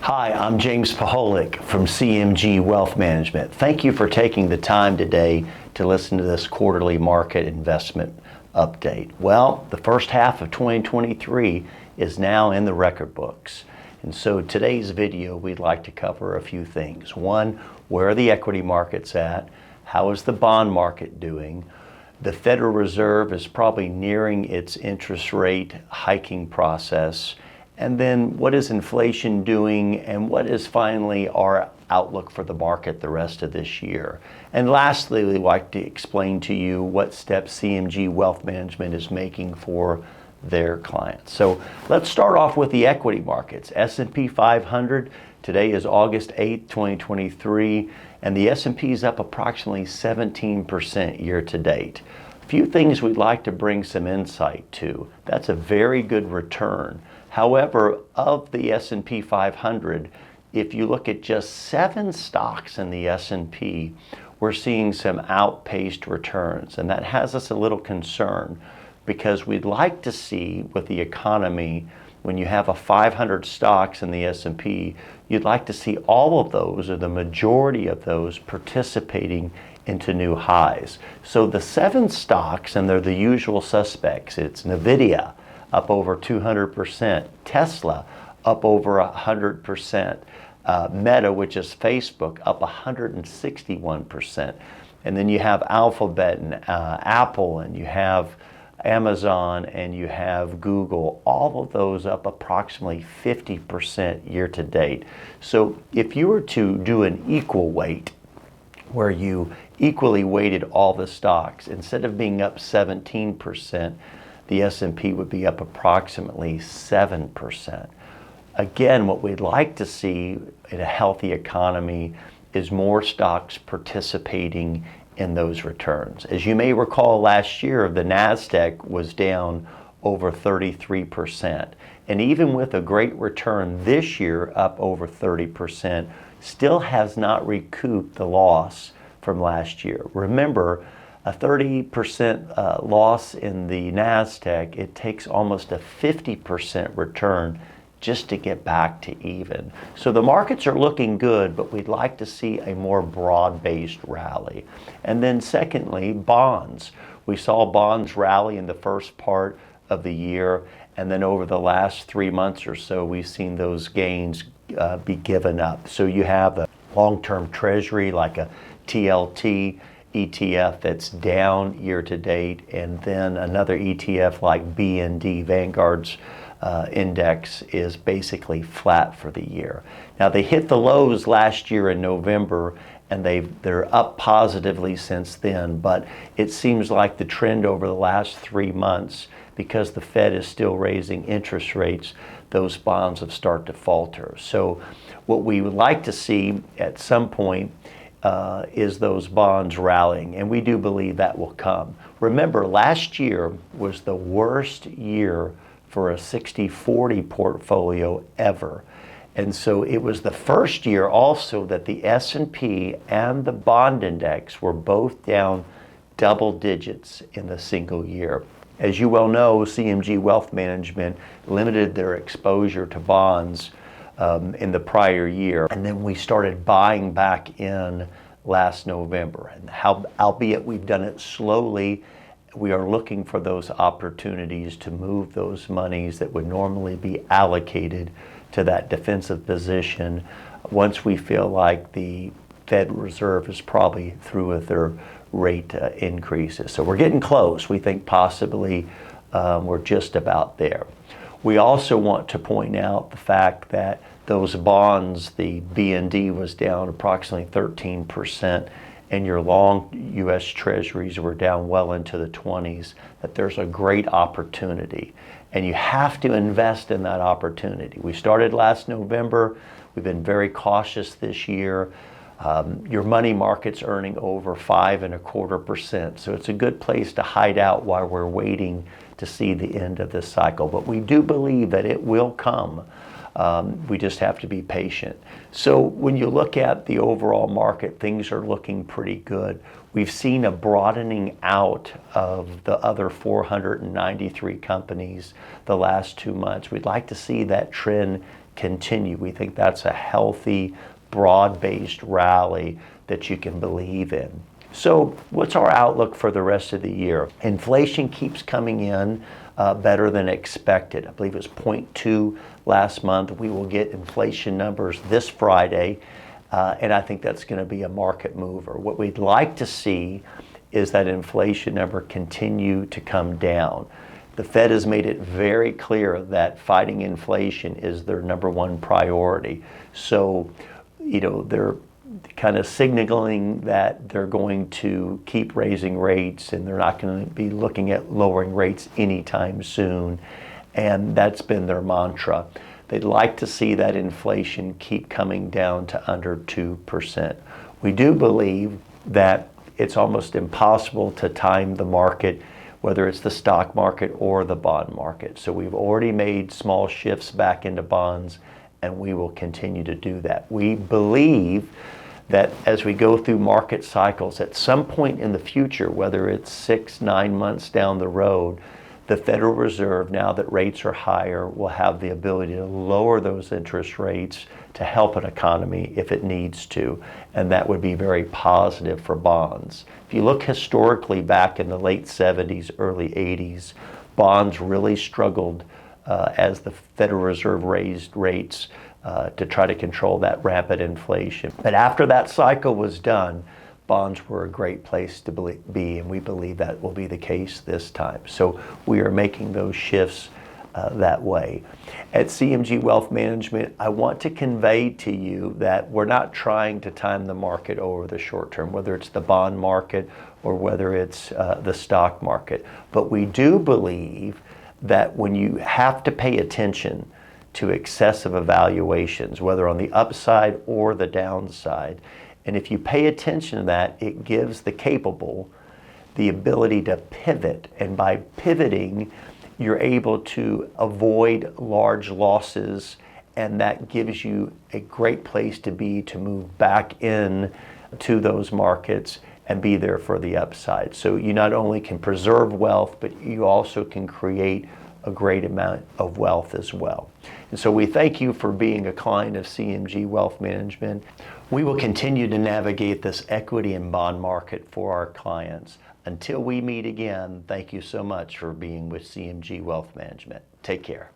Hi, I'm James Pacholek from CMG Wealth Management. Thank you for taking the time today to listen to this quarterly market investment update. Well, the first half of 2023 is now in the record books. And so today's video, we'd like to cover a few things. One, where are the equity markets at? How is the bond market doing? The Federal Reserve is probably nearing its interest rate hiking process. And then what is inflation doing, and what is finally our outlook for the market the rest of this year? And lastly, we'd like to explain to you what steps CMG Wealth Management is making for their clients. So let's start off with the equity markets. S&P 500, today is August 8th, 2023, and the S&P is up approximately 17% year to date. A few things we'd like to bring some insight to. That's a very good return. However, of the S&P 500, if you look at just 7 stocks in the S&P, we're seeing some outpaced returns. And that has us a little concerned because we'd like to see with the economy, when you have 500 stocks in the S&P, you'd like to see all of those, or the majority of those, participating into new highs. So the 7 stocks, and they're the usual suspects. It's NVIDIA, up over 200%, Tesla up over 100%, Meta, which is Facebook, up 161%. And then you have Alphabet and Apple, and you have Amazon, and you have Google, all of those up approximately 50% year to date. So if you were to do an equal weight, where you equally weighted all the stocks, instead of being up 17%, the S&P would be up approximately 7%. Again, what we'd like to see in a healthy economy is more stocks participating in those returns. As you may recall, last year, the NASDAQ was down over 33%. And even with a great return this year, up over 30%, still has not recouped the loss from last year. Remember, a 30% loss in the NASDAQ, it takes almost a 50% return just to get back to even. So the markets are looking good, but we'd like to see a more broad-based rally. And then secondly, bonds. We saw bonds rally in the first part of the year, and then over the last 3 months or so, we've seen those gains be given up. So you have a long-term treasury like a TLT ETF that's down year to date, and then another ETF like BND, Vanguard's index, is basically flat for the year. Now, they hit the lows last year in November, and they're up positively since then, but it seems like the trend over the last 3 months, because the Fed is still raising interest rates, those bonds have started to falter. So what we would like to see at some point is those bonds rallying, and we do believe that will come. Remember, last year was the worst year for a 60-40 portfolio ever. And so it was the first year also that the S&P and the bond index were both down double digits in a single year. As you well know, CMG Wealth Management limited their exposure to bonds in the prior year, and then we started buying back in last November. And albeit we've done it slowly, we are looking for those opportunities to move those monies that would normally be allocated to that defensive position once we feel like the Fed Reserve is probably through with their rate increases. So we're getting close. We think possibly we're just about there. We also want to point out the fact that those bonds, the BND was down approximately 13%, and your long U.S. Treasuries were down well into the 20s, that there's a great opportunity. And you have to invest in that opportunity. We started last November. We've been very cautious this year. Your money market's earning over 5.25%. So it's a good place to hide out while we're waiting to see the end of this cycle. But we do believe that it will come. We just have to be patient. So when you look at the overall market, things are looking pretty good. We've seen a broadening out of the other 493 companies the last 2 months. We'd like to see that trend continue. We think that's a healthy, broad-based rally that you can believe in. So what's our outlook for the rest of the year? Inflation keeps coming in better than expected. I believe it was 0.2 last month. We will get inflation numbers this Friday, and I think that's going to be a market mover. What we'd like to see is that inflation number continue to come down. The Fed has made it very clear that fighting inflation is their number one priority. So, they're kind of signaling that they're going to keep raising rates and they're not going to be looking at lowering rates anytime soon. And that's been their mantra. They'd like to see that inflation keep coming down to under 2%. We do believe that it's almost impossible to time the market, whether it's the stock market or the bond market. So we've already made small shifts back into bonds, and we will continue to do that. We believe that as we go through market cycles, at some point in the future, whether it's 6-9 months down the road, the Federal Reserve, now that rates are higher, will have the ability to lower those interest rates to help an economy if it needs to, and that would be very positive for bonds. If you look historically back in the late 70s, early 80s, bonds really struggled as the Federal Reserve raised rates to try to control that rapid inflation. But after that cycle was done, bonds were a great place to be, and we believe that will be the case this time. So we are making those shifts that way. At CMG Wealth Management, I want to convey to you that we're not trying to time the market over the short term, whether it's the bond market or whether it's the stock market. But we do believe that when you have to pay attention to excessive evaluations, whether on the upside or the downside, and if you pay attention to that, it gives the capable the ability to pivot. And by pivoting, you're able to avoid large losses, and that gives you a great place to be to move back in to those markets and be there for the upside. So you not only can preserve wealth, but you also can create a great amount of wealth as well. And so we thank you for being a client of CMG Wealth Management. We will continue to navigate this equity and bond market for our clients. Until we meet again, thank you so much for being with CMG Wealth Management. Take care.